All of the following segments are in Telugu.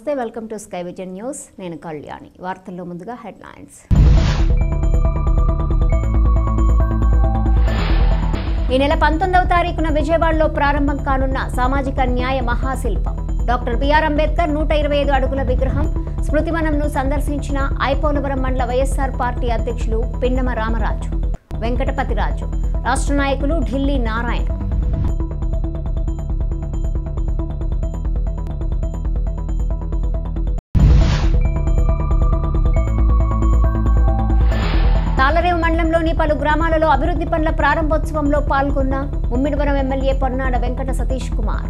నమస్తే, welcome to sky vision news. నేను కళ్యాణి. వార్తల్లో ముందుగా హెడ్లైన్స్. ఈ నెల 19వ తారీఖున విజయవాడలో ప్రారంభం కానున్న సామాజిక న్యాయ మహాశిల్పం. డాక్టర్ బిఆర్ అంబేద్కర్ 125 అడుగుల విగ్రహం స్మృతివనంను సందర్శించిన ఐపోలవరం మండల వైఎస్ఆర్ పార్టీ అధ్యక్షులు పిన్నమ రామరాజు, వెంకటపతిరాజు, రాష్ట్ర నాయకులు ఢిల్లీ నారాయణ. తాళరేవు మండలంలోని పలు గ్రామాలలో అభివృద్ధి పనుల ప్రారంభోత్సవంలో పాల్గొన్న Mummidivaram MLA Ponnada Venkata Satish Kumar.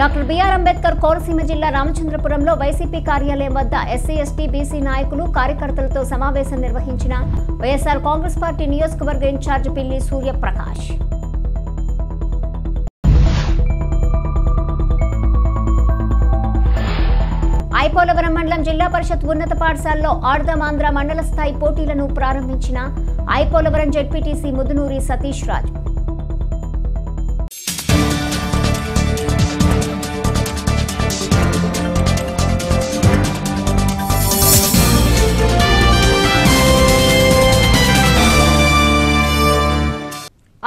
Doctor B R Ambedkar Konaseema జిల్లా రామచంద్రపురంలో వైసీపీ కార్యాలయం వద్ద ఎస్సీ, ఎస్టీ, బీసీ నాయకులు, కార్యకర్తలతో సమావేశం నిర్వహించిన వైఎస్ఆర్ కాంగ్రెస్ పార్టీ నియోజకవర్గ ఇన్ఛార్జి పిల్లి సూర్యప్రకాష్. ఐపోలవరం మండలం జిల్లా పరిషత్ ఉన్నత పాఠశాలలో ఆడదాం ఆంధ్ర మండల స్థాయి పోటీలను ప్రారంభించిన ఐపోలవరం జెడ్పీటీసీ ముదునూరి సతీష్ రాజు.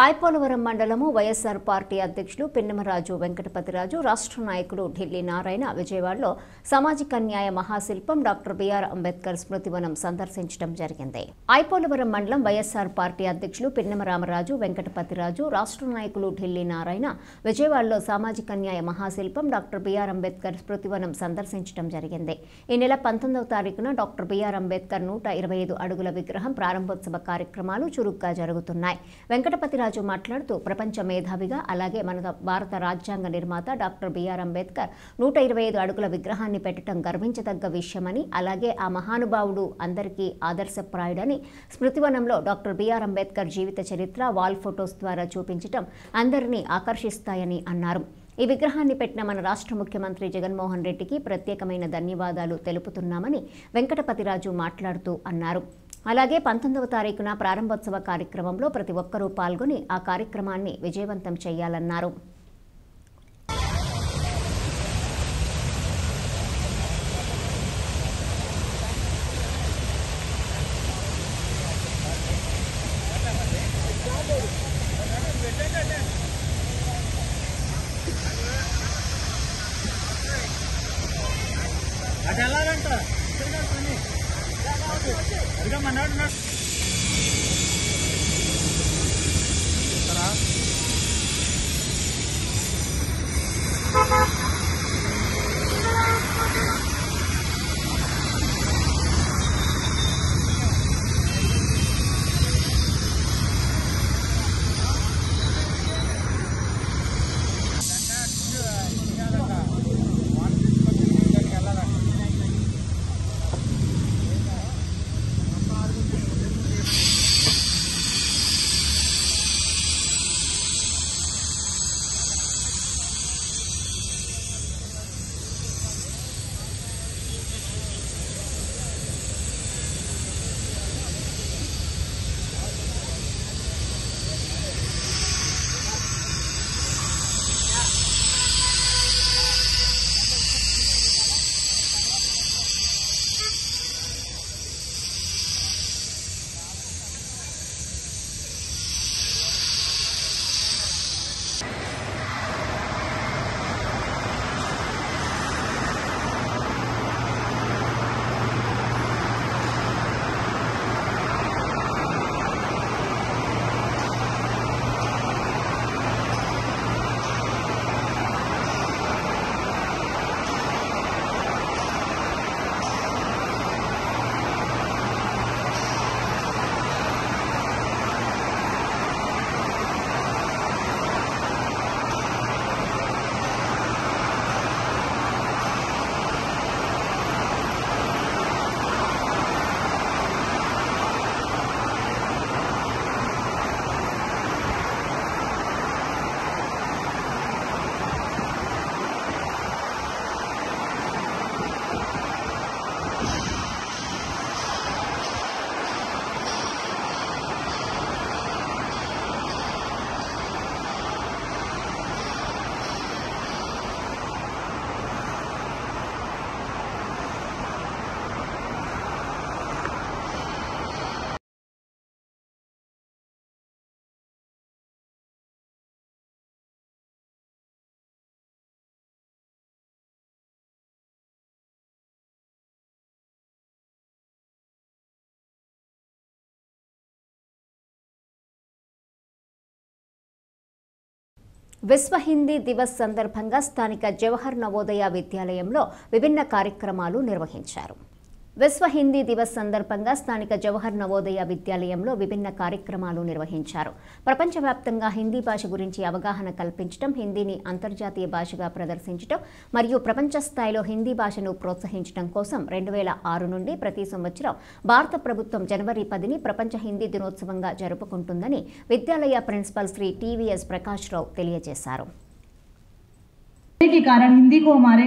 ఐపోలవరం మండలము వైఎస్ఆర్ పార్టీ అధ్యక్షులు పిన్నమరాజు వెంకటపతిరాజు, రాష్ట్ర నాయకులు ఢిల్లీ నారాయణ విజయవాడలో సామాజిక న్యాయ మహాశిల్పం డాక్టర్ బిఆర్ అంబేద్కర్ స్మృతివనం సందర్శించడం జరిగింది. ఐపోలవరం మండలం వైఎస్ఆర్ పార్టీ అధ్యక్షులు పిన్నమ రామరాజు, వెంకటపతిరాజు, రాష్ట్ర నాయకులు ఢిల్లీ నారాయణ విజయవాడలో సామాజిక న్యాయ మహాశిల్పం డాక్టర్ బిఆర్ అంబేద్కర్ స్మృతివనం సందర్శించడం జరిగింది. ఈ నెల 19వ తారీఖున డాక్టర్ బిఆర్ అంబేద్కర్ 125 అడుగుల విగ్రహం ప్రారంభోత్సవ కార్యక్రమాలు చురుగ్గా జరుగుతున్నాయి. వెంకటపతిరాజు మాట్లాడుతూ ప్రపంచ మేధావిగా అలాగే మన భారత రాజ్యాంగ నిర్మాత డాక్టర్ బిఆర్ అంబేద్కర్ 125 అడుగుల విగ్రహాన్ని పెట్టడం గర్వించదగ్గ విషయమని, అలాగే ఆ మహానుభావుడు అందరికీ ఆదర్శప్రాయుడని, స్మృతివనంలో డాక్టర్ బిఆర్ అంబేద్కర్ జీవిత చరిత్ర వాల్ ఫొటోస్ ద్వారా చూపించడం అందరినీ ఆకర్షిస్తాయని అన్నారు. ఈ విగ్రహాన్ని పెట్టిన మన రాష్ట్ర ముఖ్యమంత్రి జగన్మోహన్ రెడ్డికి ప్రత్యేకమైన ధన్యవాదాలు తెలుపుతున్నామని వెంకటపతిరాజు మాట్లాడుతూ అన్నారు. అలాగే 19వ తారీఖున ప్రారంభోత్సవ కార్యక్రమంలో ప్రతి ఒక్కరూ పాల్గొని ఆ కార్యక్రమాన్ని విజయవంతం చేయాలన్నారు. విశ్వ హిందీ దివస్ సందర్భంగా స్థానిక జవహర్ నవోదయ విద్యాలయంలో విభిన్న కార్యక్రమాలు నిర్వహించారు. విశ్వ హిందీ దివస్ సందర్భంగా స్థానిక జవహర్ నవోదయ విద్యాలయంలో విభిన్న కార్యక్రమాలు నిర్వహించారు. ప్రపంచవ్యాప్తంగా హిందీ భాష గురించి అవగాహన కల్పించడం, హిందీని అంతర్జాతీయ భాషగా ప్రదర్శించడం మరియు ప్రపంచ స్థాయిలో హిందీ భాషను ప్రోత్సహించడం కోసం 2006 నుండి ప్రతి సంవత్సరం భారత ప్రభుత్వం జనవరి 10ని ప్రపంచ హిందీ దినోత్సవంగా జరుపుకుంటుందని విద్యాలయ ప్రిన్సిపల్ శ్రీ టీవీఎస్ ప్రకాష్ రావు తెలియజేశారు. के कारण हिंदी को हमारे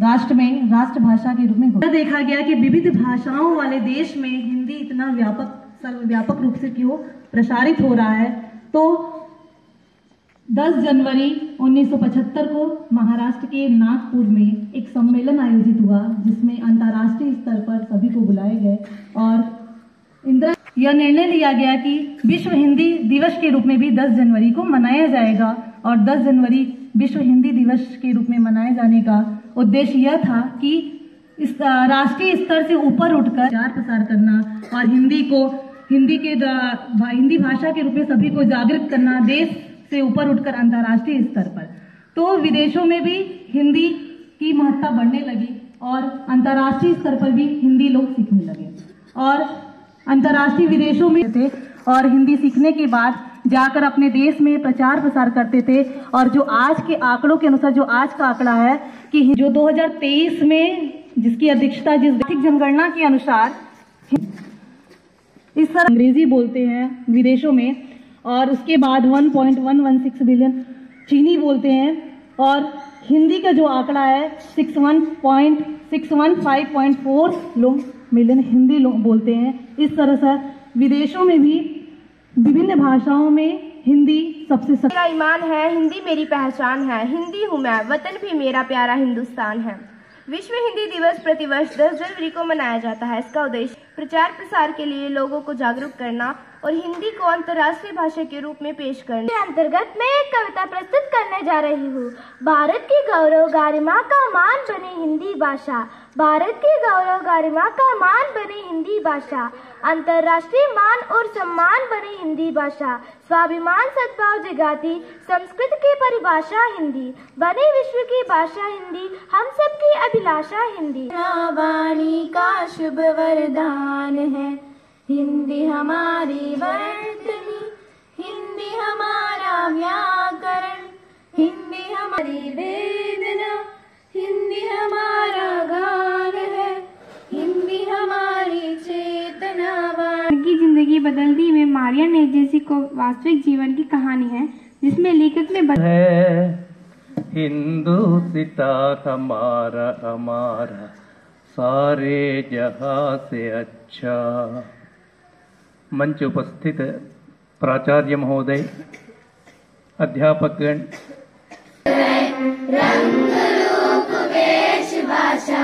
राष्ट्र में राष्ट्रभाषा के रूप में देखा गया कि विविध भाषाओं वाले देश में हिंदी इतना व्यापक रूप से क्यों प्रसारित हो रहा है। तो 10 जनवरी 1975 को महाराष्ट्र के नागपुर में एक सम्मेलन आयोजित हुआ जिसमें अंतर्राष्ट्रीय स्तर पर सभी को बुलाए गए और यह निर्णय लिया गया कि विश्व हिंदी दिवस के रूप में भी 10 जनवरी को मनाया जाएगा और 10 जनवरी विश्व हिंदी दिवस के रूप में मनाए जाने का उद्देश्य यह था कि इस राष्ट्रीय स्तर से ऊपर उठकर प्रचार प्रसार करना और हिंदी भाषा के रूप में सभी को जागृत करना, देश से ऊपर उठकर अंतर्राष्ट्रीय स्तर पर। तो विदेशों में भी हिंदी की महत्ता बढ़ने लगी और अंतर्राष्ट्रीय स्तर पर भी हिंदी लोग सीखने लगे और अंतर्राष्ट्रीय विदेशों में थे और हिंदी सीखने के बाद जाकर अपने देश में प्रचार प्रसार करते थे। और जो आज के आंकड़ों के अनुसार जो आज का आंकड़ा है कि जो 2023 में जिसकी अध्यक्षता जिस आर्थिक जनगणना के अनुसार इस तरह अंग्रेजी बोलते हैं विदेशों में और उसके बाद 1.116 बिलियन चीनी बोलते हैं और हिंदी का जो आंकड़ा है 615.4 मिलियन हिंदी लोग बोलते हैं। इस तरह से विदेशों में भी विभिन्न भाषाओं में हिंदी सबसे मेरा ईमान है, हिंदी मेरी पहचान है, हिंदी हूँ मैं, वतन भी मेरा प्यारा हिंदुस्तान है। विश्व हिंदी दिवस प्रतिवर्ष 10 जनवरी को मनाया जाता है। इसका उद्देश्य प्रचार प्रसार के लिए लोगों को जागरूक करना और हिंदी को अंतर्राष्ट्रीय भाषा के रूप में पेश करना। के अंतर्गत मैं एक कविता प्रस्तुत करने जा रही हूँ। भारत की गौरव गारिमा का मान बनी हिंदी भाषा, भारत की गौरव गारिमा का मान बनी हिंदी भाषा, अंतर्राष्ट्रीय मान और सम्मान बनी हिंदी भाषा, स्वाभिमान सद्भाव जगाती संस्कृत की परिभाषा हिंदी, बनी विश्व की भाषा हिंदी, हम सबकी अभिलाषा हिंदी। वाणी का शुभ वरदान है हिंदी हमारी वर्तनी, हिंदी हमारा व्याकरण, हिंदी हमारी वेदना, हिंदी हमारा गान है, हिंदी हमारी चेतना। की जिंदगी बदल दी में मारिया नेजेसी को वास्तविक जीवन की कहानी है जिसमें लेखक ने है हिंदू सिता हमारा हमारा सारे जहां से अच्छा। मंच उपस्थित प्राचार्य महोदय, अध्यापकगण, रंग रूप वेश भाषा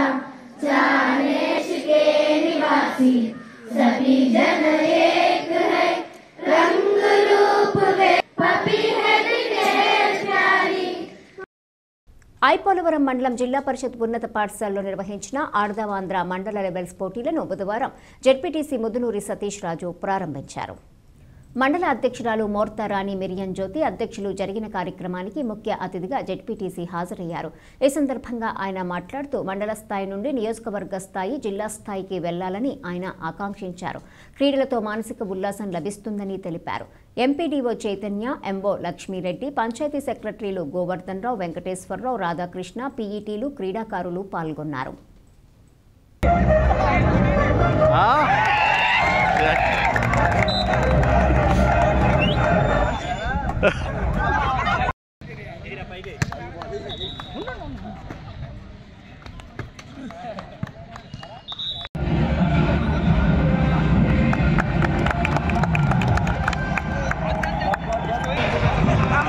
देश के निवासी सभी जन एक है, रंग रूप वेश पपी है दिनेश प्यारी। ఐపోలవరం మండలం జిల్లా పరిషత్ ఉన్నత పాఠశాలలో నిర్వహించిన ఆడదావాంధ్ర మండల లెవెల్స్ పోటీలను బుధవారం జెడ్పీటీసీ ముదునూరి సతీష్ రాజు ప్రారంభించారు. మండల అధ్యక్షురాలు మోర్తారాణి మిరియన్ జ్యోతి అధ్యక్షులు జరిగిన కార్యక్రమానికి ముఖ్య అతిథిగా జెడ్పీటీసీ హాజరయ్యారు. ఈ సందర్భంగా ఆయన మాట్లాడుతూ మండల స్థాయి నుండి నియోజకవర్గ స్థాయి, జిల్లా స్థాయికి వెళ్లాలని ఆయన ఆకాంక్షించారు. క్రీడలతో మానసిక ఉల్లాసం లభిస్తుందని తెలిపారు. ఎంపీడీఓ చైతన్య, ఎంఓ లక్ష్మీరెడ్డి, పంచాయతీ సెక్రటరీలు గోవర్ధన్ రావు, వెంకటేశ్వరరావు, రాధాకృష్ణ, పీఈటీలు, క్రీడాకారులు పాల్గొన్నారు.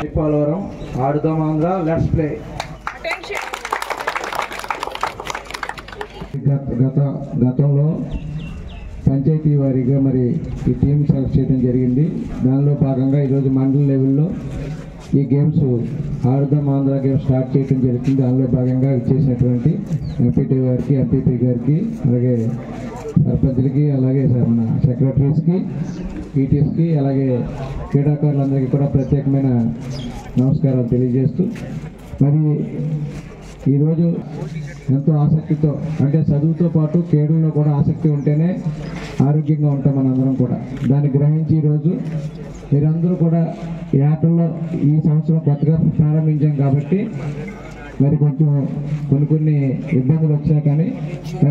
ఐపోలవరం ఆడుదాం ఆంధ్ర, లెట్స్ ప్లే. గతంలో పంచాయతీ వారీగా మరి ఈ టీం సెలెక్ట్ చేయడం జరిగింది. దానిలో భాగంగా ఈరోజు మండల లెవెల్లో ఈ గేమ్స్ ఆడుదాం ఆంధ్ర గేమ్స్ స్టార్ట్ చేయడం జరుగుతుంది. దానిలో భాగంగా ఇచ్చేసినటువంటి ఎంపీటీ గారికి, ఎంపీపీ గారికి, అలాగే సర్పంచ్లకి, అలాగే మన సెక్రటరీస్కి, పీటీఎస్కి, అలాగే క్రీడాకారులందరికీ కూడా ప్రత్యేకమైన నమస్కారాలు తెలియజేస్తూ మరి ఈరోజు ఎంతో ఆసక్తితో అంటే చదువుతో పాటు క్రీడల్లో కూడా ఆసక్తి ఉంటేనే ఆరోగ్యంగా ఉంటాం మనందరం కూడా. దాన్ని గ్రహించి ఈరోజు మీరందరూ కూడా ఈ ఆటల్లో ఈ సంవత్సరం కొత్తగా ప్రారంభించాం కాబట్టి మరి కొంచెం కొన్ని ఇబ్బందులు వచ్చాయి, కానీ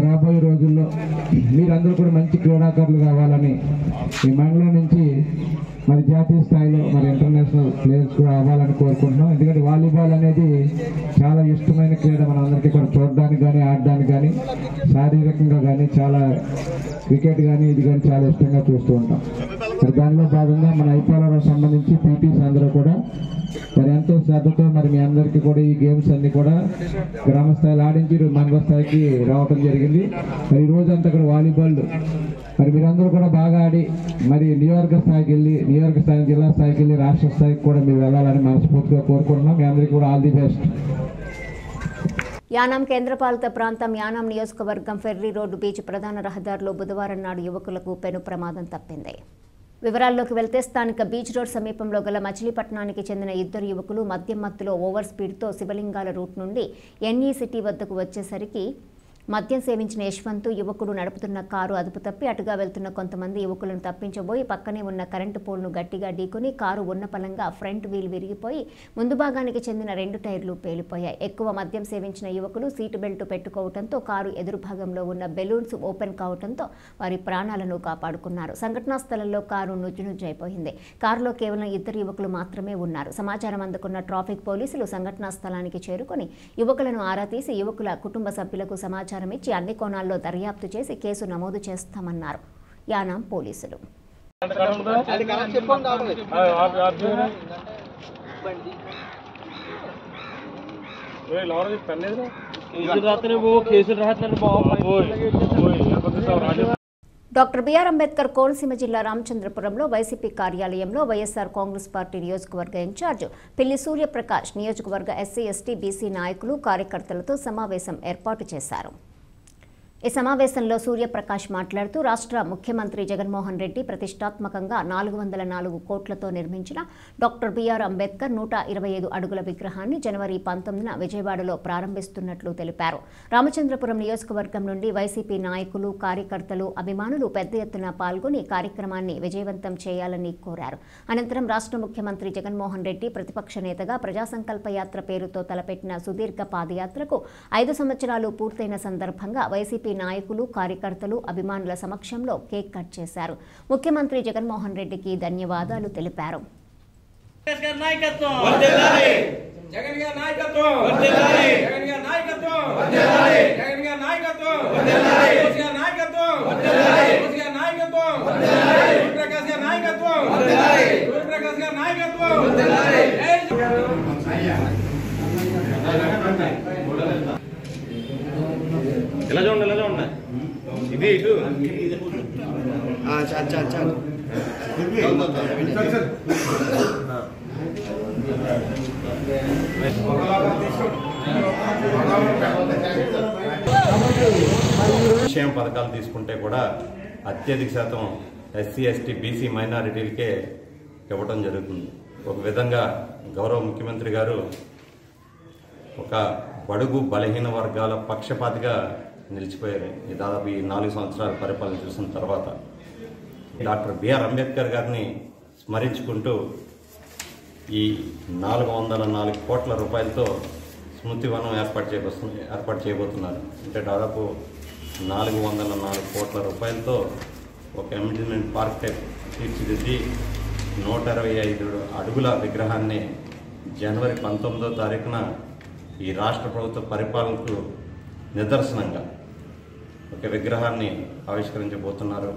రాబోయే రోజుల్లో మీరందరూ కూడా మంచి క్రీడాకారులు కావాలని ఈ మండలం నుంచి మరి జాతీయ స్థాయిలో మరి ఇంటర్నేషనల్ ప్లేయర్స్ కూడా అవ్వాలని కోరుకుంటున్నాం. ఎందుకంటే వాలీబాల్ అనేది చాలా ఇష్టమైన క్రీడ, మనందరికీ కూడా చూడడానికి కానీ ఆడడానికి కానీ శారీరకంగా కానీ చాలా క్రికెట్ కానీ ఇది కానీ చాలా ఇష్టంగా చూస్తూ ఉంటాం. మరి దానిలో భాగంగా మన ఐపీఎల్ సంబంధించి పీటీస్ అందరూ కూడా మరి ఎంతో శ్రద్ధతో మరి మీ అందరికీ కూడా ఈ గేమ్స్ అన్ని కూడా గ్రామ స్థాయిలో ఆడించి మండల స్థాయికి రావటం జరిగింది. మరి ఈ రోజంతా కూడా వాలీబాల్ మరి మీరందరూ కూడా బాగా ఆడి మరి నియోజక స్థాయికి వెళ్ళి జిల్లా స్థాయికి వెళ్ళి రాష్ట్ర స్థాయికి కూడా మీరు వెళ్ళాలని మనస్ఫూర్తిగా కోరుకుంటున్నాం. మీ అందరికీ కూడా ఆల్ ది బెస్ట్. యానాం కేంద్రపాలిత ప్రాంతం యానాం నియోజకవర్గం ఫెర్రీ రోడ్డు బీచ్ ప్రధాన రహదారిలో బుధవారం నాడు యువకులకు పెను ప్రమాదం తప్పింది. వివరాల్లోకి వెళ్తే స్థానిక బీచ్ రోడ్ సమీపంలో గల మచిలీపట్నానికి చెందిన ఇద్దరు యువకులు మద్యం మత్తులో ఓవర్ స్పీడ్తో శివలింగాల రూట్ నుండి ఎన్ఈ సిటీ వద్దకు వచ్చేసరికి మద్యం సేవించిన యశ్వంత్ యువకుడు నడుపుతున్న కారు అదుపు తప్పి అటుగా వెళ్తున్న కొంతమంది యువకులను తప్పించబోయి పక్కనే ఉన్న కరెంటు పోల్ను గట్టిగా ఢీకొని కారు ఉన్న పలంగా ఫ్రంట్ వీల్ విరిగిపోయి ముందు భాగానికి చెందిన 2 టైర్లు పేలిపోయాయి. ఎక్కువ మద్యం సేవించిన యువకులు సీటు బెల్ట్ పెట్టుకోవడంతో కారు ఎదురు భాగంలో ఉన్న బెలూన్స్ ఓపెన్ కావడంతో వారి ప్రాణాలను కాపాడుకున్నారు. సంఘటనా స్థలంలో కారు నుజ్జునుజ్జైపోయింది. కారులో కేవలం 2 యువకులు మాత్రమే ఉన్నారు. సమాచారం అందుకున్న ట్రాఫిక్ పోలీసులు సంఘటనా స్థలానికి చేరుకొని యువకులను ఆరా తీసి యువకుల కుటుంబ సభ్యులకు సమాచారం ఇచ్చి అన్ని కోణాల్లో దర్యాప్తు చేసి కేసు నమోదు చేస్తామన్నారు యానాం పోలీసులు. డాక్టర్ బిఆర్ అంబేద్కర్ కోనసీమ జిల్లా రామచంద్రపురంలో వైసీపీ కార్యాలయంలో వైఎస్ఆర్ కాంగ్రెస్ పార్టీ నియోజకవర్గ ఇన్ఛార్జ్ పిల్లి సూర్యప్రకాష్ నియోజకవర్గ ఎస్సీ ఎస్టీ బీసీ నాయకులు కార్యకర్తలతో సమావేశం ఏర్పాటు చేశారు. ఈ సమావేశంలో సూర్యప్రకాష్ మాట్లాడుతూ రాష్ట్ర ముఖ్యమంత్రి జగన్మోహన్ రెడ్డి ప్రతిష్టాత్మకంగా 404 కోట్లతో నిర్మించిన డాక్టర్ బిఆర్ అంబేద్కర్ 125 అడుగుల విగ్రహాన్ని జనవరి 19న విజయవాడలో ప్రారంభిస్తున్నట్లు తెలిపారు. రామచంద్రపురం నియోజకవర్గం నుండి వైసీపీ నాయకులు కార్యకర్తలు అభిమానులు పెద్ద ఎత్తున పాల్గొని కార్యక్రమాన్ని విజయవంతం చేయాలని కోరారు. అనంతరం రాష్ట్ర ముఖ్యమంత్రి జగన్మోహన్ రెడ్డి ప్రతిపక్ష నేతగా ప్రజా సంకల్ప యాత్ర పేరుతో తలపెట్టిన సుదీర్ఘ పాదయాత్రకు 5 సంవత్సరాలు పూర్తయిన సందర్భంగా వైసీపీ నాయకులు కార్యకర్తలు అభిమానుల సమక్షంలో కేక్ కట్ చేశారు. ముఖ్యమంత్రి జగన్మోహన్ రెడ్డికి ధన్యవాదాలు తెలిపారు. ఇది ఇటు సంక్షేమ పథకాలు తీసుకుంటే కూడా అత్యధిక శాతం ఎస్సీ ఎస్టీ బీసీ మైనారిటీలకే ఇవ్వడం జరుగుతుంది. ఒక విధంగా గౌరవ ముఖ్యమంత్రి గారు ఒక బడుగు బలహీన వర్గాల పక్షపాతిగా నిలిచిపోయారు. ఈ దాదాపు ఈ 4 సంవత్సరాల పరిపాలన చూసిన తర్వాత డాక్టర్ బిఆర్ అంబేద్కర్ గారిని స్మరించుకుంటూ ఈ 404 కోట్ల రూపాయలతో స్మృతివనం ఏర్పాటు చేయబోతున్నారు. అంటే దాదాపు 404 కోట్ల రూపాయలతో ఒక అమ్యూజ్మెంట్ పార్క్ టైప్ తీర్చిదిద్ది 125 అడుగుల విగ్రహాన్ని జనవరి 19వ తారీఖున ఈ రాష్ట్ర ప్రభుత్వ పరిపాలనకు నిదర్శనంగా ఒక విగ్రహాన్ని ఆవిష్కరించబోతున్నారు.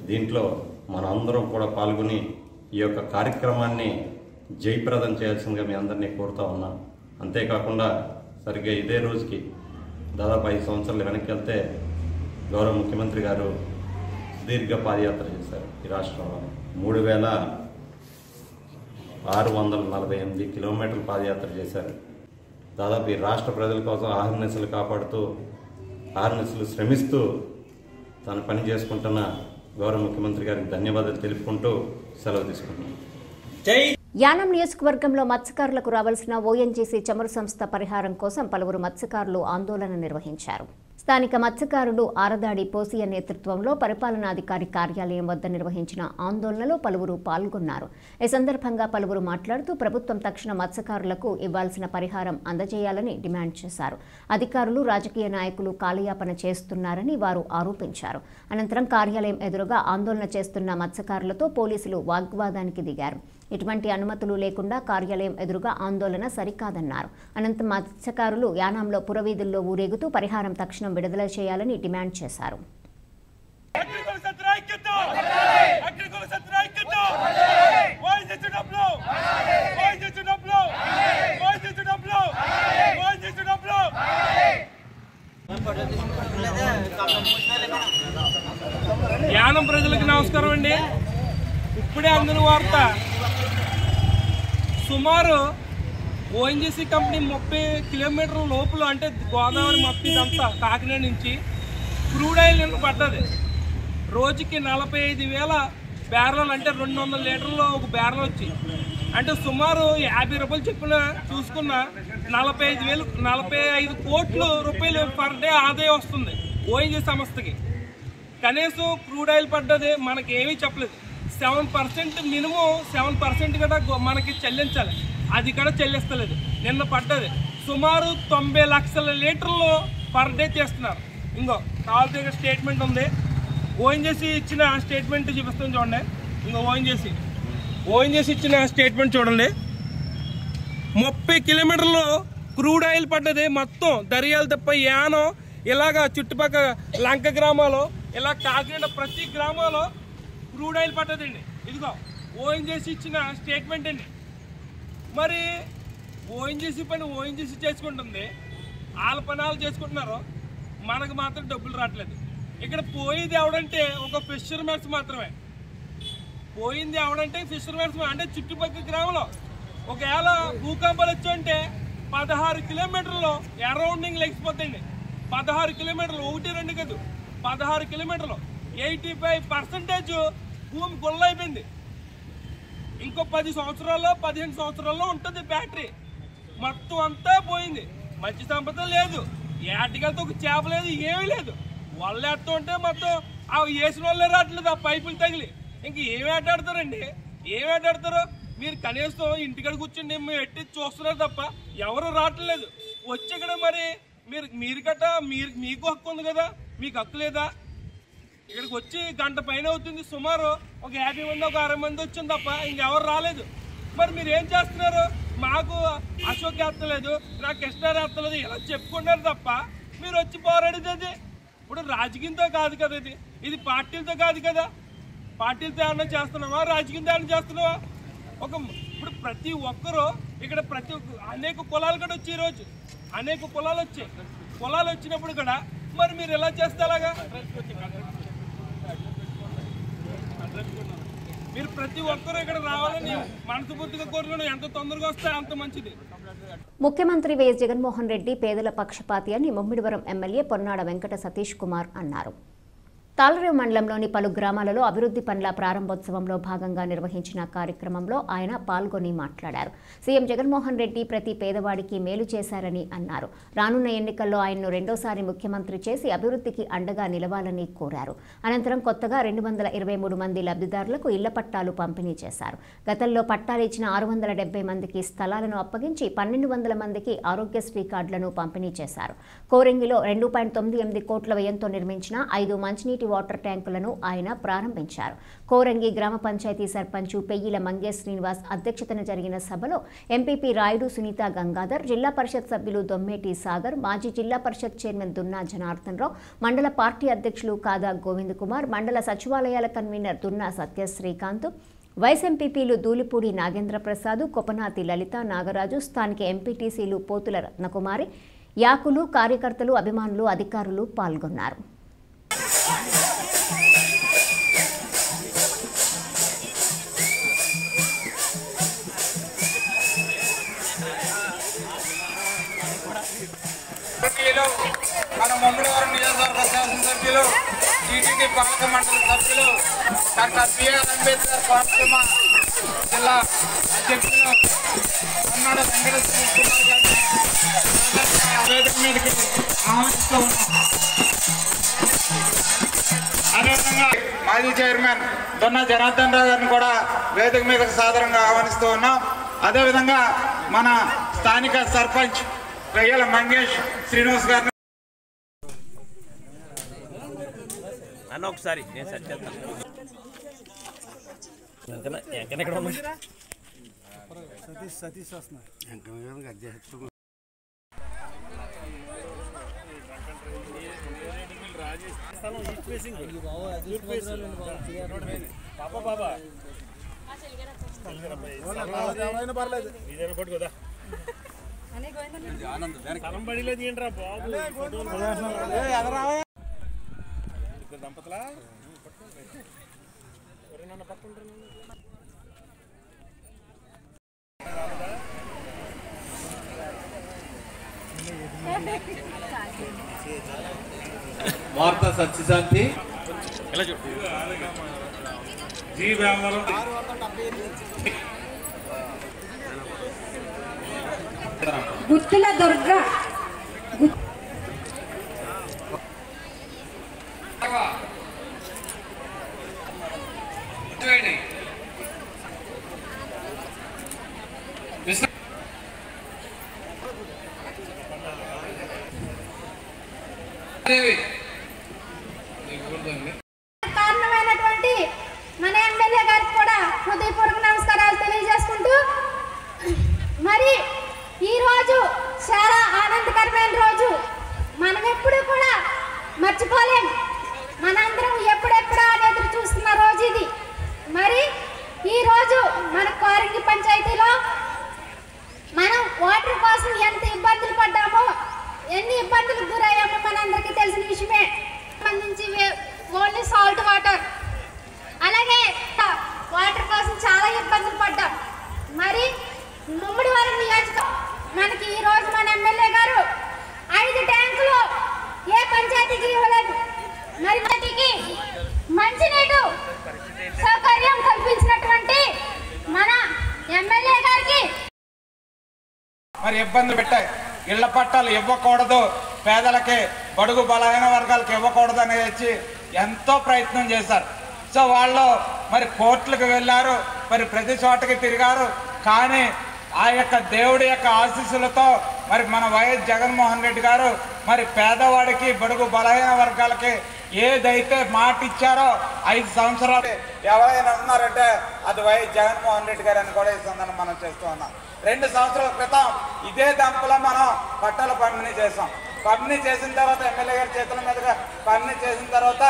దీంట్లో మనందరం కూడా పాల్గొని ఈ యొక్క కార్యక్రమాన్ని జయప్రదం చేయాల్సిందిగా మీ అందరినీ కోరుతా ఉన్నాం. అంతేకాకుండా సరిగ్గా ఇదే రోజుకి దాదాపు 5 సంవత్సరాలు వెనక్కి వెళ్తే గౌరవ ముఖ్యమంత్రి గారు సుదీర్ఘ పాదయాత్ర చేశారు. ఈ రాష్ట్రంలో 3648 కిలోమీటర్ల పాదయాత్ర చేశారు. దాదాపు ఈ రాష్ట్ర ప్రజల కోసం ఆహర్నిశలు కాపాడుతూ ఆహర్నిశలు శ్రమిస్తూ తాను పని చేసుకుంటున్న గౌరవ ముఖ్యమంత్రి గారికి ధన్యవాదాలు తెలుపుకుంటూ సెలవు తీసుకుంటున్నాను. జై యానం నియోజకవర్గంలో మత్స్యకారులకు రావాల్సిన ఓఎన్జీసీ చమురు సంస్థ పరిహారం కోసం పలువురు మత్స్యకారులు ఆందోళన నిర్వహించారు. స్థానిక మత్స్యకారులు ఆరదాడి పోసియ నేతృత్వంలో పరిపాలనాధికారి కార్యాలయం వద్ద నిర్వహించిన ఆందోళనలో పలువురు పాల్గొన్నారు. ఈ సందర్భంగా పలువురు మాట్లాడుతూ ప్రభుత్వం తక్షణ మత్స్యకారులకు ఇవ్వాల్సిన పరిహారం అందజేయాలని డిమాండ్ చేశారు. అధికారులు రాజకీయ నాయకులు కాలయాపన చేస్తున్నారని వారు ఆరోపించారు. అనంతరం కార్యాలయం ఎదురుగా ఆందోళన చేస్తున్న మత్స్యకారులతో పోలీసులు వాగ్వాదానికి దిగారు. ఎటువంటి అనుమతులు లేకుండా కార్యాలయం ఎదురుగా ఆందోళన సరికాదన్నారు. అనంతరం మత్స్యకారులు యానాంలో పురవీధుల్లో ఊరేగుతూ పరిహారం తక్షణం విడుదల చేయాలని డిమాండ్ చేశారు. యానం ప్రజలకు నమస్కారం అండి. ఇప్పుడే అందిన వార్త, సుమారు ఓఎన్జీసీ కంపెనీ 30 కిలోమీటర్ల లోపల, అంటే గోదావరి మొత్తం ఇదంతా కాకినాడ నుంచి క్రూడ్ ఆయిల్ నిన్న పడ్డది. రోజుకి 45,000 బ్యారెల్, అంటే 200 లీటర్లు ఒక బ్యారెల్ వచ్చి, అంటే సుమారు 50 రూపాయలు చెప్పిన చూసుకున్న 45 కోట్ల రూపాయలు పర్ డే ఆదాయం వస్తుంది ఓఎన్జీసీ సంస్థకి. కనీసం క్రూడ్ ఆయిల్ పడ్డది మనకేమీ చెప్పలేదు. 7% మినిమం 7% కూడా మనకి చెల్లించాలి, అది కూడా చెల్లిస్తలేదు. నిన్న పడ్డది సుమారు 90 లక్షల లీటర్లు పర్ డే చేస్తున్నారు. ఇంకో కావాల్సిన స్టేట్మెంట్ ఉంది, ఓఎన్జీసీ ఇచ్చిన స్టేట్మెంట్ చూపిస్తాను చూడండి. ఇంకో ఓఎన్జీసీ ఇచ్చిన స్టేట్మెంట్ చూడండి. 30 కిలోమీటర్లు క్రూడ్ ఆయిల్ పడ్డది. మొత్తం దర్యాలు తప్ప యానం ఇలాగా చుట్టుపక్కల లంక గ్రామాలు, ఇలా కాకినాడ ప్రతి గ్రామంలో క్రూడ్ ఆయిల్ పట్టదండి. ఇదిగో ఓఎన్జీసీ ఇచ్చిన స్టేట్మెంట్ అండి. మరి ఓఎన్జీసీ పని ఓఎన్జీసీ చేసుకుంటుంది, వాళ్ళ పని వాళ్ళు చేసుకుంటున్నారు, మనకు మాత్రం డబ్బులు రావట్లేదు. ఇక్కడ పోయేది ఎవడంటే ఒక ఫిషర్మెన్స్ మాత్రమే. పోయింది ఎవడంటే ఫిషర్మెన్స్, అంటే చుట్టుపక్కల గ్రామంలో ఒకవేళ భూకంపాలు వచ్చాయంటే 16 కిలోమీటర్లు అరౌండింగ్ లేకపోతాయండి. 16 కిలోమీటర్లు, 1-2 కాదు, 16 కిలోమీటర్లు. 85% భూమి గుల్లైపోయింది. ఇంకో 10 సంవత్సరాల్లో 15 సంవత్సరాల్లో ఉంటుంది బ్యాటరీ. మొత్తం అంతా పోయింది. మంచి సంపద లేదు, ఏటికలతో ఒక చేప లేదు, ఏమీ లేదు. వాళ్ళు వేస్తూ ఉంటే మొత్తం ఆ వేసిన వాళ్ళే రావట్లేదు, ఆ పైపులు తగిలి. ఇంక ఏమి ఆటాడతారండి, ఏమి ఆటాడతారు? మీరు కనీసం ఇంటికాడ కూర్చొని మేము ఎట్టి చూస్తున్నారు తప్ప ఎవరు రావట్లేదు. వచ్చి ఇక్కడ మరి మీరు గట్ట మీకు హక్కు ఉంది కదా, మీకు హక్కు లేదా? ఇక్కడికి వచ్చి గంట పైన అవుతుంది. సుమారు ఒక 50 మంది, ఒక 60 మంది వచ్చింది తప్ప ఇంకెవరు రాలేదు. మరి మీరు ఏం చేస్తున్నారు? మాకు అశోక్ ఎత్తలేదు, నాకు కృష్ణ ఎత్తలేదు, ఇలా చెప్పుకున్నారు తప్ప మీరు వచ్చి పోరాడేది. ఇప్పుడు రాజకీయంతో కాదు కదా, ఇది పార్టీలతో కాదు కదా. పార్టీలతో ఏమన్నా చేస్తున్నావా, రాజకీయంతో ఏమన్నా చేస్తున్నావా? ఇప్పుడు ప్రతి ఒక్కరూ ఇక్కడ అనేక కులాలు కూడా వచ్చి, ఈరోజు అనేక కులాలు వచ్చాయి. కులాలు వచ్చినప్పుడు కూడా మరి మీరు ఎలా చేస్తే అలాగా? మీరు ప్రతి ఒక్కరూ ఇక్కడ రావాలని మనస్ఫూర్తిగా కోరుకుని ఎంత తొందరగా వస్తే అంత మంచిది. ముఖ్యమంత్రి వైఎస్ జగన్మోహన్ రెడ్డి పేదల పక్షపాతి అని ముమ్మిడివరం ఎమ్మెల్యే పొన్నాడ వెంకట సతీష్ కుమార్ అన్నారు. తాళరేవు మండలంలోని పలు గ్రామాలలో అభివృద్ధి పనుల ప్రారంభోత్సవంలో భాగంగా నిర్వహించిన కార్యక్రమంలో ఆయన పాల్గొని మాట్లాడారు. సీఎం జగన్మోహన్ రెడ్డి ప్రతి పేదవాడికి మేలు చేశారని అన్నారు. రానున్న ఎన్నికల్లో ఆయన్ను రెండోసారి ముఖ్యమంత్రి చేసి అభివృద్ధికి అండగా నిలవాలని కోరారు. అనంతరం కొత్తగా 223 మంది లబ్ధిదారులకు ఇళ్ల పట్టాలు పంపిణీ చేశారు. గతంలో పట్టాలు ఇచ్చిన 670 మందికి స్థలాలను అప్పగించి 1200 మందికి ఆరోగ్యశ్రీ కార్డులను పంపిణీ చేశారు. కోరంగిలో 2.98 కోట్ల వ్యయంతో నిర్మించిన 5 మంచినీటి వాటర్ ట్యాంకులను ఆయన ప్రారంభించారు. కోరంగి గ్రామ పంచాయతీ సర్పంచ్ పెయ్యిల మంగేష్ శ్రీనివాస్ అధ్యక్షతన జరిగిన సభలో ఎంపీపీ రాయుడు సునీత గంగాధర్, జిల్లా పరిషత్ సభ్యులు దొమ్మేటి సాగర్, మాజీ జిల్లా పరిషత్ చైర్మన్ దున్నా జనార్దన్ రావు, మండల పార్టీ అధ్యక్షులు కాదా గోవింద్ కుమార్, మండల సచివాలయాల కన్వీనర్ దున్నా సత్య శ్రీకాంత్, వైస్ ఎంపీపీలు దూలిపూడి నాగేంద్ర ప్రసాద్, కొపనాతి లలిత నాగరాజు, స్థానిక ఎంపీటీసీలు పోతుల రత్నకుమారి, యాకులు, కార్యకర్తలు, అభిమానులు, అధికారులు పాల్గొన్నారు. మన ముమ్మిడివరం నియోజకవర్గ శాసనసభ్యులు, టీటీడీ పాలక మండలి సభ్యులు డాక్టర్ బిఆర్ అంబేద్కర్ కోనసీమ జిల్లా అధ్యక్షులు అన్నాడు వెంకటేశ్వర కుమార్ గారిని వేదిక మీదకి ఆహ్వానిస్తూ ఉన్నాం. అదేవిధంగా మాజీ చైర్మన్ దొన్న జనార్దన్ రావు గారిని కూడా వేదిక మీదకి సాదరంగా ఆహ్వానిస్తూ ఉన్నాం. అదేవిధంగా మన స్థానిక సర్పంచ్ రయ్యల మంగేష్ శ్రీనివాస్ గారిని అన్న ఒకసారి నేను సెట్ చేస్తాను. సతీష్ వస్తున్నారు. దంపతులా వార్తా సత్యశాంతి గుత్తుల దుర్గా కారణమైనటువంటి మన ఎమ్మెల్యే గారికి కూడా హృదయపూర్వక నమస్కారాలు తెలియజేసుకుంటూ, మరి ఈరోజు చాలా ఆనందకరమైన రోజు. మనం ఎప్పుడు కూడా మర్చిపోలేం. మనందరం ఎప్పుడెప్పుడు ఎదురు చూస్తున్న రోజు ఇది. మరి ఈరోజు మన కోరంగి పంచాయతీలో మనం వాటర్ కోసం ఎంత ఇబ్బందులు పడ్డామో, ఎన్ని ఇబ్బందులకు గురయ్యామో మనందరికీ తెలిసిన విషయమే. సంబంధించి ఓన్లీ సాల్ట్ వాటర్, అలాగే వాటర్ కోసం చాలా ఇబ్బందులు పడ్డాం. మరి ముమ్మడివరం నియోజకవర్గం మనకి ఈరోజు మన ఎమ్మెల్యే గారు 5 ట్యాంకులు ఏ పంచాయతీకి ఇవ్వలేదు. మరి మనకి మంచినీటి సౌకర్యం కల్పించినటువంటి మన ఎమ్మెల్యే గారికి మరి ఇబ్బంది పెట్టాయి. ఇళ్ల పట్టాలు ఇవ్వకూడదు, పేదలకి బడుగు బలహీన వర్గాలకు ఇవ్వకూడదు అనేది వచ్చి ఎంతో ప్రయత్నం చేశారు. సో వాళ్ళు మరి కోర్టులకు వెళ్ళారు, మరి ప్రతి చోటకి తిరిగారు. కానీ ఆ యొక్క దేవుడి యొక్క ఆశీస్సులతో మరి మన వైఎస్ జగన్మోహన్ రెడ్డి గారు మరి పేదవాడికి బడుగు బలహీన వర్గాలకి ఏదైతే మాట ఇచ్చారో 5 సంవత్సరాలు ఎవరైనా ఉన్నారంటే అది వైఎస్ జగన్మోహన్ రెడ్డి గారు అని కూడా ఈ సందర్భంగా మనం చేస్తూ ఉన్నాం. 2 సంవత్సరాల క్రితం ఇదే దంపలో మనం పట్టాల పంపిణీ చేసాం. పంపిణీ చేసిన తర్వాత ఎమ్మెల్యే గారి చేతుల మీదుగా పంపిణీ చేసిన తర్వాత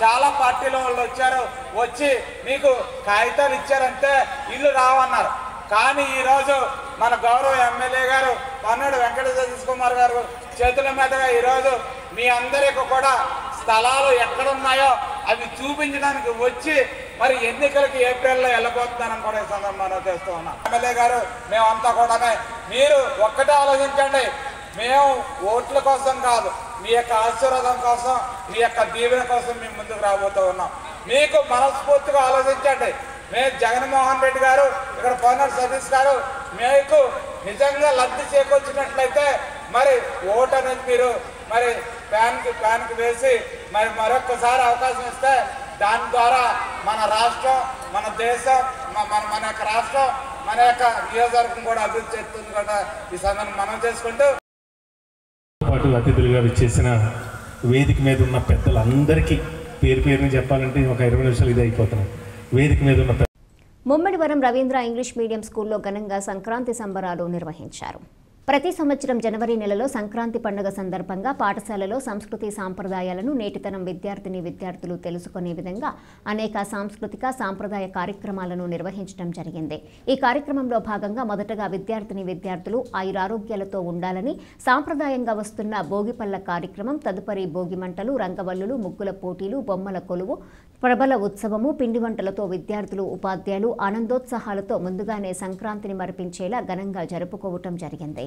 చాలా పార్టీల వాళ్ళు వచ్చారు. వచ్చి మీకు కాగితాలు ఇచ్చారంటే ఇల్లు రావన్నారు. కానీ ఈరోజు మన గౌరవ ఎమ్మెల్యే గారు పన్నెడు వెంకట సతీష్ కుమార్ గారు చేతుల మీదుగా ఈరోజు మీ అందరికీ కూడా స్థలాలు ఎక్కడున్నాయో అవి చూపించడానికి వచ్చి మరి ఎన్నికలకి ఏప్రిల్లో వెళ్ళబోతున్నానని కూడా ఈ సందర్భంలో చేస్తూ ఉన్నాం. ఎమ్మెల్యే గారు మేమంతా కూడా మీరు ఒక్కటే ఆలోచించండి, మేము ఓట్ల కోసం కాదు, మీ యొక్క ఆశీర్వాదం కోసం, మీ యొక్క దీవెన కోసం మేము ముందుకు రాబోతూ ఉన్నాం. మీకు మనస్ఫూర్తిగా ఆలోచించండి. మేము జగన్మోహన్ రెడ్డి గారు, ఇక్కడ పొన్నర్ సతీష్ గారు మీకు నిజంగా లబ్ధి చేకూర్చినట్లయితే మరి ఓటు అనేది మీరు మరి ప్యాన్కి వేసి మరి మరొకసారి అవకాశం ఇస్తే దాని ద్వారా మన రాష్ట్రం, మన దేశం, మన యొక్క రాష్ట్రం, మన యొక్క నియోజకవర్గం కూడా అభివృద్ధి చేస్తుంది కూడా ఈ సందర్భంగా మనం చేసుకుంటూ పాటు అతిథులుగా విచ్చేసిన వేదిక మీద ఉన్న పెద్దలందరికీ పేరుని చెప్పాలంటే ఒక 20 నిమిషాలు ఇది అయిపోతున్నాయి. వేదిక మీద ఉన్న ముమ్మడివరం రవీంద్ర ఇంగ్లీష్ మీడియం స్కూల్లో ఘనంగా సంక్రాంతి సంబరాలు నిర్వహించారు. ప్రతి సంవత్సరం జనవరి నెలలో సంక్రాంతి పండుగ సందర్భంగా పాఠశాలలో సంస్కృతి సాంప్రదాయాలను నేటితరం విద్యార్థులు తెలుసుకునే విధంగా అనేక సాంస్కృతిక సాంప్రదాయ కార్యక్రమాలను నిర్వహించడం జరిగింది. ఈ కార్యక్రమంలో భాగంగా మొదటగా విద్యార్థులు ఆయురారోగ్యాలతో ఉండాలని సాంప్రదాయంగా వస్తున్న భోగిపల్ల కార్యక్రమం, తదుపరి భోగి మంటలు, రంగవల్లులు, ముగ్గుల పోటీలు, బొమ్మల కొలువు, ప్రబల ఉత్సవము, పిండి వంటలతో విద్యార్థులు, ఉపాధ్యాయులు ఆనందోత్సాహాలతో ముందుగానే సంక్రాంతిని మరిపించేలా ఘనంగా జరుపుకోవటం జరిగింది.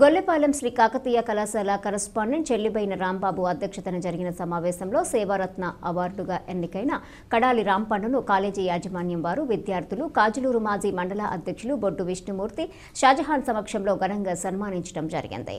గొల్లపాలెం శ్రీ కాకతీయ కళాశాల కరస్పాండెంట్ చెల్లిబైన రాంబాబు అధ్యక్షతన జరిగిన సమావేశంలో సేవారత్న అవార్డుగా ఎన్నికైన కడాలి రాంపండును కాలేజీ యాజమాన్యం వారు, విద్యార్థులు, కాజులూరు మాజీ మండల అధ్యక్షులు బొడ్డు విష్ణుమూర్తి, షాజహాన్ సమక్షంలో ఘనంగా సన్మానించడం జరిగింది.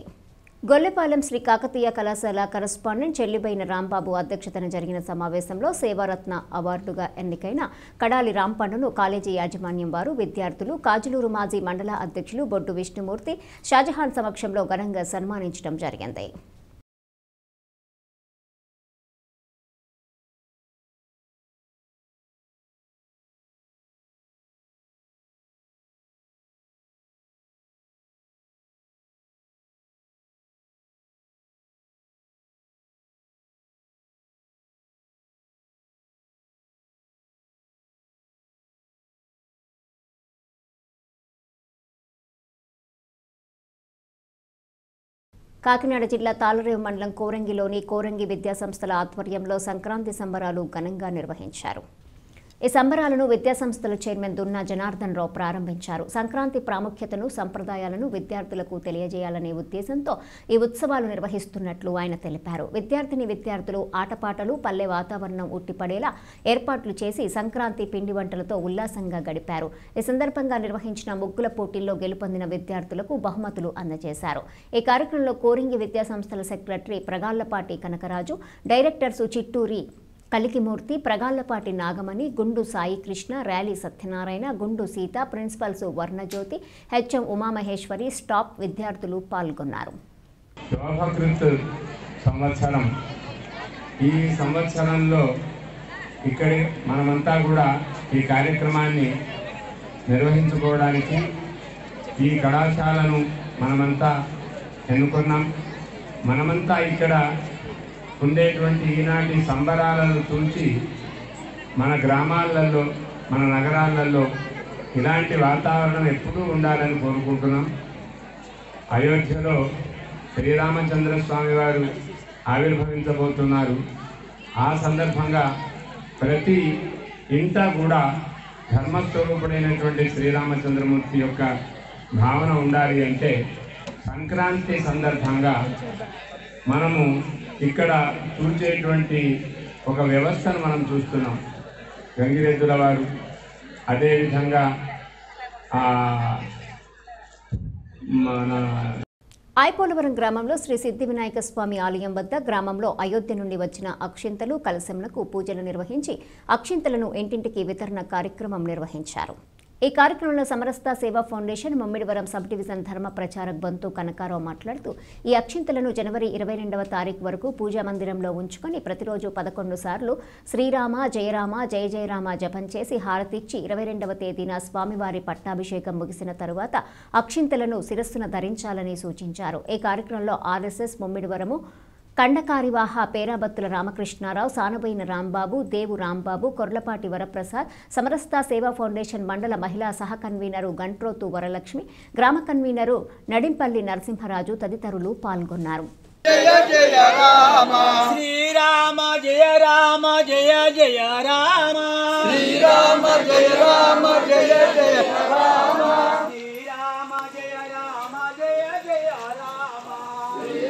గొల్లపాలెం శ్రీ కాకతీయ కళాశాల కరస్పాండెంట్ చెల్లిబైన రాంబాబు అధ్యక్షతన జరిగిన సమావేశంలో సేవారత్న అవార్డుగా ఎన్నికైన కడాలి రాంపండును కాలేజీ యాజమాన్యం వారు, విద్యార్థులు, కాజులూరు మాజీ మండల అధ్యక్షులు బొడ్డు విష్ణుమూర్తి, షాజహాన్ సమక్షంలో ఘనంగా సన్మానించడం జరిగింది. కాకినాడ జిల్లా తాళరేవు మండలం కోరంగిలోని కోరంగి విద్యాసంస్థల ఆధ్వర్యంలో సంక్రాంతి సంబరాలు ఘనంగా నిర్వహించారు. ఈ సంబరాలను విద్యాసంస్థల చైర్మన్ దున్నా జనార్దన్ రావు ప్రారంభించారు. సంక్రాంతి ప్రాముఖ్యతను, సంప్రదాయాలను విద్యార్థులకు తెలియజేయాలనే ఉద్దేశంతో ఈ ఉత్సవాలు నిర్వహిస్తున్నట్లు ఆయన తెలిపారు. విద్యార్థులు ఆటపాటలు, పల్లె వాతావరణం ఉట్టిపడేలా ఏర్పాట్లు చేసి సంక్రాంతి పిండి వంటలతో ఉల్లాసంగా గడిపారు. ఈ సందర్భంగా నిర్వహించిన ముగ్గుల పోటీల్లో గెలుపొందిన విద్యార్థులకు బహుమతులు అందజేశారు. ఈ కార్యక్రమంలో కోరంగి విద్యాసంస్థల secretary Pragallapati Kanakaraju, directors Chitturi Kalikimurthy, Pragallapati Nagamani, Gundu Sai Krishna, Ryali Satyanarayana, Gundu Seetha, principals Varnajyothi, HM Umamaheswari, staff, విద్యార్థులు పాల్గొన్నారు. ఈ సంవత్సరంలో ఇక్కడే మనమంతా కూడా ఈ కార్యక్రమాన్ని నిర్వహించుకోవడానికి ఈ కళాశాలను మనమంతా ఎన్నుకున్నాం. మనమంతా ఇక్కడ ఉండేటువంటి ఈనాటి సంబరాలను చూసి మన గ్రామాలలో, మన నగరాలలో ఇలాంటి వాతావరణం ఎప్పుడూ ఉండాలని కోరుకుంటున్నాం. అయోధ్యలో శ్రీరామచంద్ర స్వామి వారు ఆవిర్భవించబోతున్నారు. ఆ సందర్భంగా ప్రతి ఇంట కూడా ధర్మస్వరూపుడైనటువంటి శ్రీరామచంద్రమూర్తి యొక్క భావన ఉండాలి అంటే సంక్రాంతి సందర్భంగా మనము ఇక్కడ చూసేటువంటి ఒక వ్యవస్థను మనం చూస్తున్నాం. గంగిరెద్దుల వారు, అదేవిధంగా మన ఐపోలవరం గ్రామంలో శ్రీ సిద్ధి వినాయక స్వామి ఆలయం వద్ద గ్రామంలో అయోధ్య నుండి వచ్చిన అక్షింతలు, కలశంలకు పూజలు నిర్వహించి అక్షింతలను ఇంటింటికి వితరణ కార్యక్రమం నిర్వహించారు. ఈ కార్యక్రమంలో సమరస్త సేవా ఫౌండేషన్ ముమ్మిడివరం సబ్ డివిజన్ ధర్మ ప్రచారక్ బంతు కనకారావు మాట్లాడుతూ ఈ అక్షింతలను జనవరి 22వ తారీఖు వరకు పూజా మందిరంలో ఉంచుకొని ప్రతిరోజు 11 సార్లు శ్రీరామ జయరామ జయ జయరామ జపం చేసి హారతిచ్చి 22వ తేదీన స్వామివారి పట్టాభిషేకం ముగిసిన తరువాత అక్షింతలను శిరస్సున ధరించాలని సూచించారు. ఈ కార్యక్రమంలో ఆర్ఎస్ఎస్ ముమ్మిడివరము కండకారివాహ పేరాబత్తుల రామకృష్ణారావు, సానబోయిన రాంబాబు, దేవు రాంబాబు, కొర్లపాటి వరప్రసాద్, సమరస్త సేవా ఫౌండేషన్ మండల మహిళా సహ కన్వీనరు గంట్రోతు వరలక్ష్మి, గ్రామ కన్వీనరు నడింపల్లి నరసింహరాజు తదితరులు పాల్గొన్నారు. జయ జయ రామ శ్రీరామ జయ రామ జయ జయ రామ శ్రీరామ జయ రామ జయ జయ రామ శ్రీరామ జయ రామ జయ జయ రామ శ్రీరామ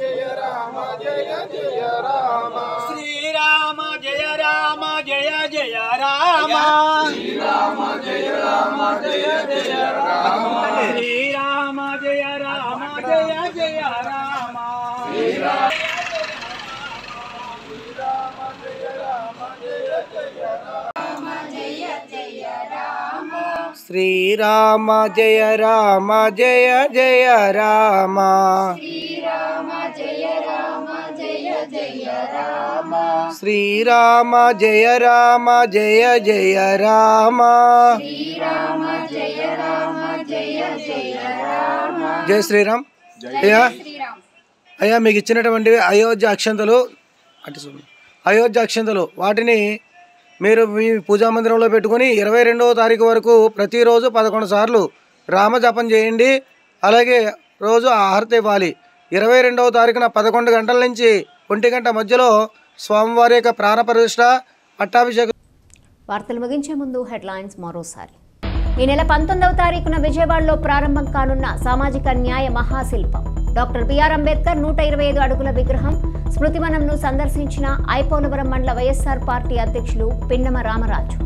జయ రామ జయ జయ రామ జయ రామ జయ జయ రామ శ్రీరామ జయ రామ జయ జయ రామ శ్రీరామ జయ రామ జయ జయ రామ శ్రీరామ జయ రామ జయ జయ రామ శ్రీరామ జయ రామ జయ జయ రామ శ్రీరామ జయ రామ జయ జయ రామ శ్రీరామ జయ రామ జయ జయ రామ శ్రీరామ జయ రామ జయ జయ రామ జై శ్రీరామ్. అయ్యా మీకు ఇచ్చినటువంటి అయోధ్య అక్షంతలు వాటిని మీరు మీ పూజా మందిరంలో పెట్టుకొని 22వ తారీఖు వరకు ప్రతిరోజు 11 సార్లు రామజపం చేయండి. అలాగే రోజు ఆహారత ఇవ్వాలి. 22వ తారీఖున 11 గంటల నుంచి 1 గంట మధ్యలో స్వామివారి యొక్క ప్రాణ ప్రతిష్ఠ పట్టాభిషేకం. వార్తలు ముగించే ముందు హెడ్లైన్స్ మరోసారి. ఈ నెల 19వ తారీఖున విజయవాడలో ప్రారంభం కానున్న సామాజిక న్యాయ మహాశిల్పం. డాక్టర్ బిఆర్ అంబేద్కర్ 125 అడుగుల విగ్రహం స్మృతివనంను సందర్శించిన ఐపోలవరం మండల వైఎస్ఆర్ పార్టీ అధ్యక్షులు పిన్నమ రామరాజు,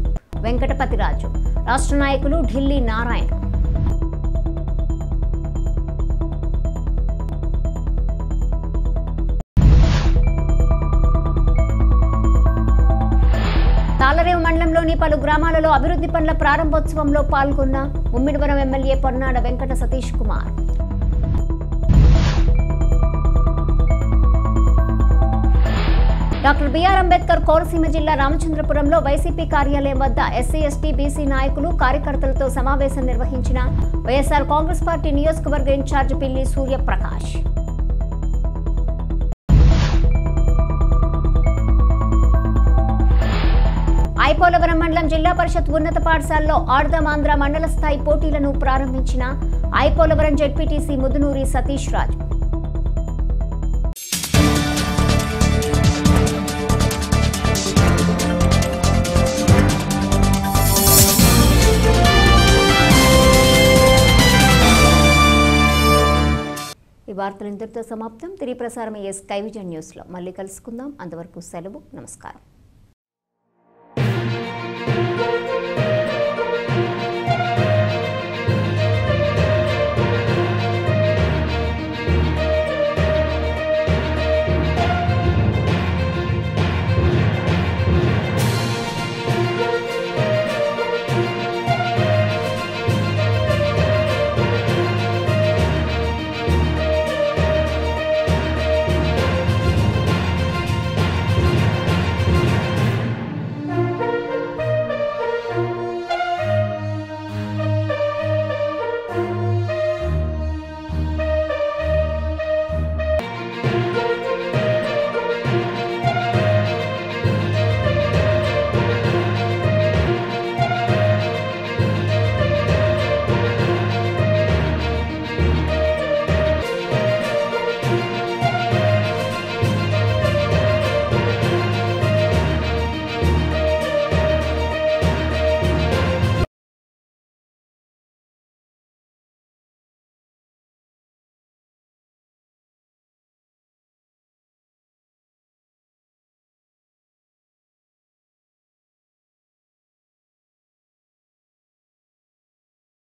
వెంకటపతిరాజు, రాష్ట్ర నాయకులు ఢిల్లీ నారాయణ. తాళరేవు మండలంలోని పలు గ్రామాలలో అభివృద్ధి పనుల ప్రారంభోత్సవంలో పాల్గొన్న Mummidivaram MLA Ponnada Venkata Satish Kumar. Doctor B R Ambedkar Konaseema జిల్లా రామచంద్రపురంలో వైసీపీ కార్యాలయం వద్ద ఎస్సీ ఎస్టీ బీసీ నాయకులు కార్యకర్తలతో సమావేశం నిర్వహించిన వైఎస్ఆర్ కాంగ్రెస్ పార్టీ నియోజకవర్గ ఇన్ఛార్జ్ పిల్లి సూర్యప్రకాష్. ఐపోలవరం మండలం జిల్లా పరిషత్ ఉన్నత పాఠశాలలో ఆడదామాంధ్ర మండల స్థాయి పోటీలను ప్రారంభించిన ఐపోలవరం జెడ్పీటీసీ ముదునూరి సతీష్ రాజు. ఈ వార్తలు ఇంతటితో సమాప్తం. తిరిగి ప్రసారం అయ్యే స్కై విజన్ న్యూస్లో మళ్ళీ కలుసుకుందాం. అంతవరకు సెలవు. నమస్కారం.